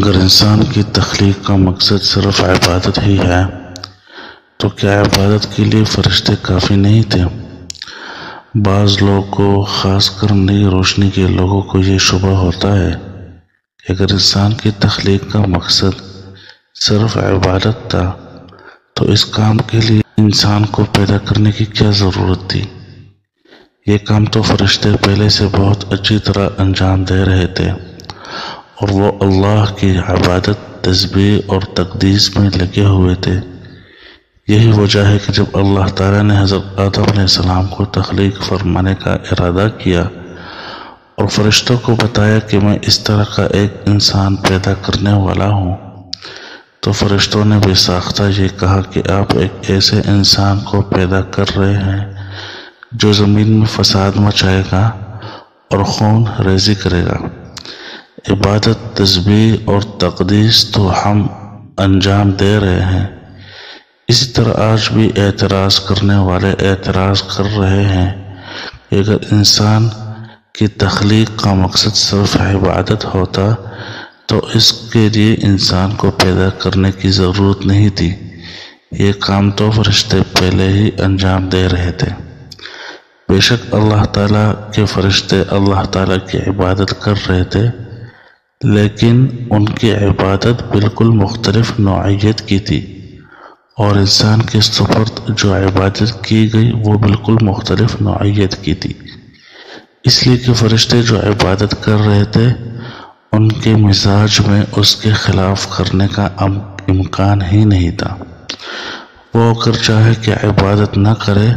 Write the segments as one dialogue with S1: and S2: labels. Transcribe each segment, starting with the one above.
S1: اگر انسان کی تخلیق کا مقصد صرف عبادت ہی ہے تو کیا عبادت کے لیے فرشتے کافی نہیں تھے؟ بعض لوگوں کو، خاص کر نئی روشنی کے لوگوں کو، یہ شبہ ہوتا ہے کہ اگر انسان کی تخلیق کا مقصد صرف عبادت تھا تو اس کام کے لیے انسان کو پیدا کرنے کی کیا ضرورت تھی؟ یہ کام تو فرشتے پہلے سے بہت اچھی طرح انجام دے رہے تھے اور وہ اللہ کی عبادت، تسبیح اور تقدیس میں لگے ہوئے تھے۔ یہی وجہ ہے کہ جب اللہ تعالیٰ نے حضرت آدم علیہ السلام کو تخلیق فرمانے کا ارادہ کیا اور فرشتوں کو بتایا کہ میں اس طرح کا ایک انسان پیدا کرنے والا ہوں، تو فرشتوں نے بھی ساختہ یہ کہا کہ آپ ایک ایسے انسان کو پیدا کر رہے ہیں جو زمین میں فساد مچائے گا اور خون ریزی کرے گا۔ عبادت، تسبیح اور تقدیس تو ہم انجام دے رہے ہیں۔ اسی طرح آج بھی اعتراض کرنے والے اعتراض کر رہے ہیں کہ اگر انسان کی تخلیق کا مقصد صرف عبادت ہوتا تو اس کے لیے انسان کو پیدا کرنے کی ضرورت نہیں تھی، یہ کام تو فرشتے پہلے ہی انجام دے رہے تھے۔ بے شک اللہ تعالیٰ کے فرشتے اللہ تعالیٰ کی عبادت کر رہے تھے، لیکن ان کی عبادت بالکل مختلف نوعیت کی تھی، اور انسان کے سپرد جو عبادت کی گئی وہ بالکل مختلف نوعیت کی تھی، اس لیے کہ فرشتے جو عبادت کر رہے تھے ان کے مزاج میں اس کے خلاف کرنے کا امکان ہی نہیں تھا۔ وہ اگر چاہے کہ عبادت نہ کرے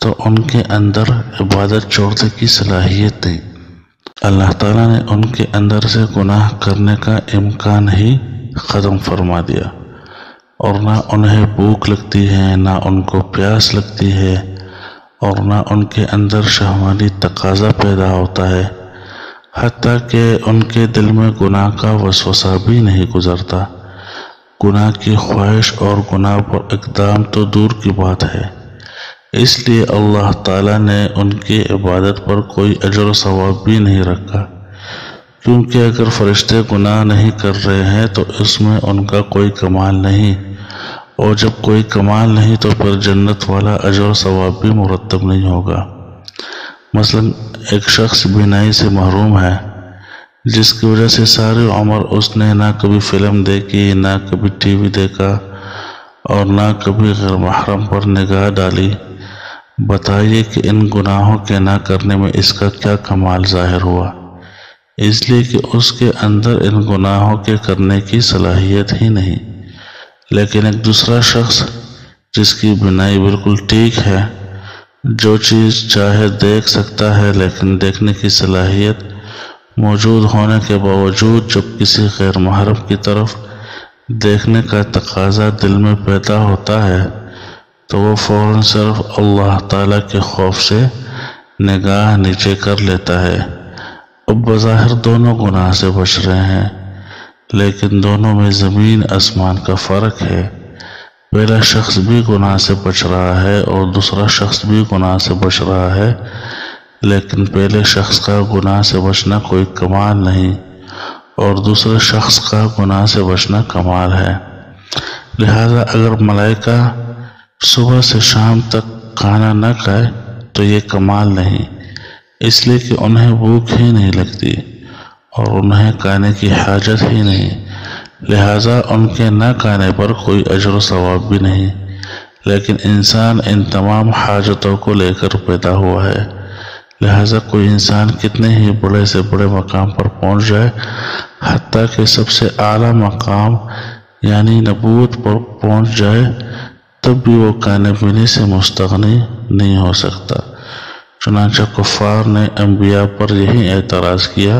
S1: تو ان کے اندر عبادت چھوڑنے کی صلاحیت نہیں۔ اللہ تعالیٰ نے ان کے اندر سے گناہ کرنے کا امکان ہی ختم فرما دیا، اور نہ انہیں بھوک لگتی ہے، نہ ان کو پیاس لگتی ہے، اور نہ ان کے اندر شہوانی تقاضا پیدا ہوتا ہے، حتیٰ کہ ان کے دل میں گناہ کا وسوسہ بھی نہیں گزرتا۔ گناہ کی خواہش اور گناہ پر اقدام تو دور کی بات ہے۔ اس لیے اللہ تعالیٰ نے ان کی عبادت پر کوئی اجر و ثواب بھی نہیں رکھا، کیونکہ اگر فرشتے گناہ نہیں کر رہے ہیں تو اس میں ان کا کوئی کمال نہیں، اور جب کوئی کمال نہیں تو پھر جنت والا اجر و ثواب بھی مرتب نہیں ہوگا۔ مثلا ایک شخص بینائی سے محروم ہے، جس کی وجہ سے ساری عمر اس نے نہ کبھی فلم دیکھی، نہ کبھی ٹی وی دیکھا، اور نہ کبھی غیر محرم پر نگاہ ڈالی۔ بتائیے کہ ان گناہوں کے نہ کرنے میں اس کا کیا کمال ظاہر ہوا؟ اس لیے کہ اس کے اندر ان گناہوں کے کرنے کی صلاحیت ہی نہیں۔ لیکن ایک دوسرا شخص جس کی بینائی بالکل ٹھیک ہے، جو چیز چاہے دیکھ سکتا ہے، لیکن دیکھنے کی صلاحیت موجود ہونے کے باوجود جب کسی غیر محرم کی طرف دیکھنے کا تقاضا دل میں پیدا ہوتا ہے تو وہ فوراً صرف اللہ تعالیٰ کے خوف سے نگاہ نیچے کر لیتا ہے۔ اب بظاہر دونوں گناہ سے بچ رہے ہیں، لیکن دونوں میں زمین آسمان کا فرق ہے۔ پہلا شخص بھی گناہ سے بچ رہا ہے اور دوسرا شخص بھی گناہ سے بچ رہا ہے، لیکن پہلے شخص کا گناہ سے بچنا کوئی کمال نہیں اور دوسرے شخص کا گناہ سے بچنا کمال ہے۔ لہذا اگر ملائکہ صبح سے شام تک کھانا نہ کھائے تو یہ کمال نہیں، اس لیے کہ انہیں بھوک ہی نہیں لگتی اور انہیں کھانے کی حاجت ہی نہیں، لہذا ان کے نہ کھانے پر کوئی اجر و ثواب بھی نہیں۔ لیکن انسان ان تمام حاجتوں کو لے کر پیدا ہوا ہے، لہذا کوئی انسان کتنے ہی بڑے سے بڑے مقام پر پہنچ جائے، حتیٰ کہ سب سے اعلیٰ مقام یعنی نبوت پر پہنچ جائے، تب بھی وہ کھانے پینے سے مستغنی نہیں ہو سکتا۔ چنانچہ کفار نے انبیاء پر یہی اعتراض کیا،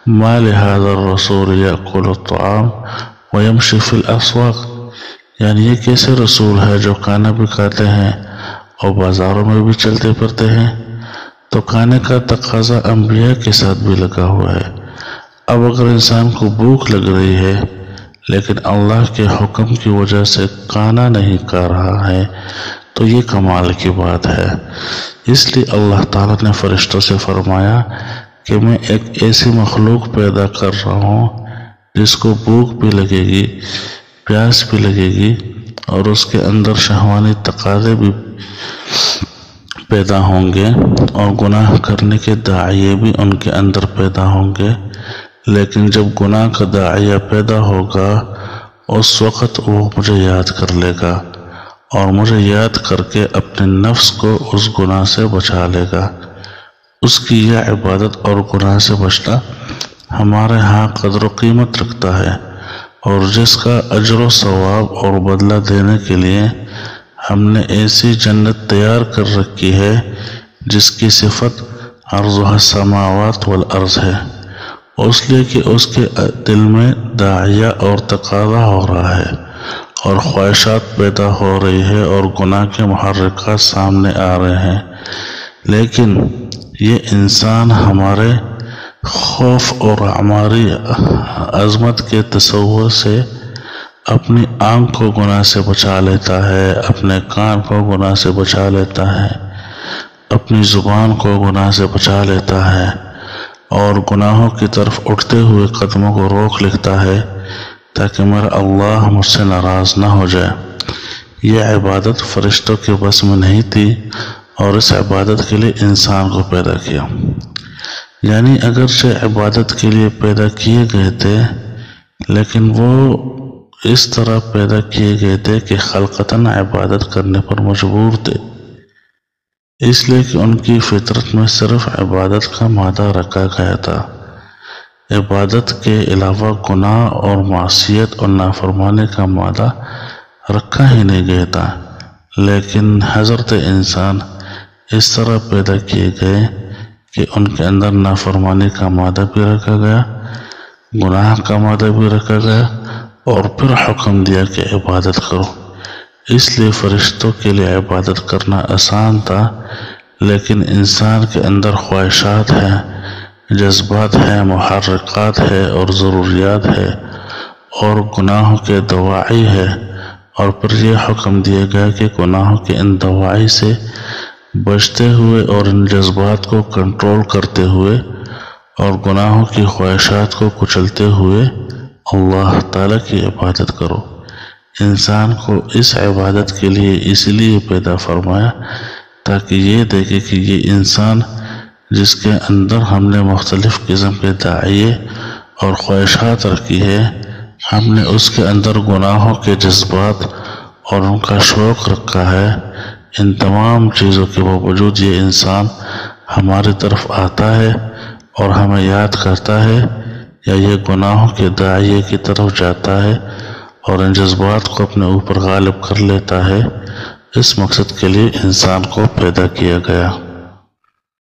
S1: ما لہذا الرسول یأکل الطعام ویمشی فی الاسواق، یعنی یہ کیسے رسول ہے جو کھانا بھی کھاتے ہیں اور بازاروں میں بھی چلتے پھرتے ہیں؟ تو کھانے کا تقاضا انبیاء کے ساتھ بھی لگا ہوا ہے۔ اب اگر انسان کو بھوک لگ رہی ہے لیکن اللہ کے حکم کی وجہ سے کھانا نہیں کھا رہا ہے تو یہ کمال کی بات ہے۔ اس لیے اللہ تعالیٰ نے فرشتوں سے فرمایا کہ میں ایک ایسی مخلوق پیدا کر رہا ہوں جس کو بھوک بھی لگے گی، پیاس بھی لگے گی، اور اس کے اندر شہوانی تقاضے بھی پیدا ہوں گے، اور گناہ کرنے کے داعیے بھی ان کے اندر پیدا ہوں گے۔ لیکن جب گناہ کا داعیہ پیدا ہوگا اس وقت وہ مجھے یاد کر لے گا، اور مجھے یاد کر کے اپنے نفس کو اس گناہ سے بچا لے گا۔ اس کی یہ عبادت اور گناہ سے بچنا ہمارے ہاں قدر و قیمت رکھتا ہے، اور جس کا اجر و ثواب اور بدلہ دینے کے لیے ہم نے ایسی جنت تیار کر رکھی ہے جس کی صفت عرضها السماوات والارض ہے، اس لیے کہ اس کے دل میں داعیہ اور تقاضا ہو رہا ہے، اور خواہشات پیدا ہو رہی ہے، اور گناہ کے محرکات سامنے آ رہے ہیں۔ لیکن یہ انسان ہمارے خوف اور ہماری عظمت کے تصور سے اپنی آنکھ کو گناہ سے بچا لیتا ہے، اپنے کان کو گناہ سے بچا لیتا ہے، اپنی زبان کو گناہ سے بچا لیتا ہے، اور گناہوں کی طرف اٹھتے ہوئے قدموں کو روک لیتا ہے تاکہ میرا اللہ مجھ سے ناراض نہ ہو جائے۔ یہ عبادت فرشتوں کے بس میں نہیں تھی، اور اس عبادت کے لیے انسان کو پیدا کیا۔ یعنی اگرچہ عبادت کے لیے پیدا کیے گئے تھے، لیکن وہ اس طرح پیدا کیے گئے تھے کہ خلقتاً عبادت کرنے پر مجبور تھے، اس لیے کہ ان کی فطرت میں صرف عبادت کا مادہ رکھا گیا تھا۔ عبادت کے علاوہ گناہ اور معصیت اور نافرمانی کا مادہ رکھا ہی نہیں گیا تھا۔ لیکن حضرت انسان اس طرح پیدا کیے گئے کہ ان کے اندر نافرمانی کا مادہ بھی رکھا گیا، گناہ کا مادہ بھی رکھا گیا، اور پھر حکم دیا کہ عبادت کرو۔ اس لیے فرشتوں کے لیے عبادت کرنا آسان تھا، لیکن انسان کے اندر خواہشات ہیں، جذبات ہیں، محرکات ہے، اور ضروریات ہے، اور گناہوں کے دواعی ہے، اور پھر یہ حکم دیا گیا کہ گناہوں کے ان دواعی سے بچتے ہوئے اور ان جذبات کو کنٹرول کرتے ہوئے اور گناہوں کی خواہشات کو کچلتے ہوئے اللہ تعالیٰ کی عبادت کرو۔ انسان کو اس عبادت کے لیے اس لیے پیدا فرمایا تاکہ یہ دیکھے کہ یہ انسان جس کے اندر ہم نے مختلف قسم کے داعیے اور خواہشات رکھی ہے، ہم نے اس کے اندر گناہوں کے جذبات اور ان کا شوق رکھا ہے، ان تمام چیزوں کے باوجود یہ انسان ہماری طرف آتا ہے اور ہمیں یاد کرتا ہے، یا یہ گناہوں کے داعیے کی طرف جاتا ہے اور ان جذبات کو اپنے اوپر غالب کر لیتا ہے۔ اس مقصد کے لیے انسان کو پیدا کیا گیا۔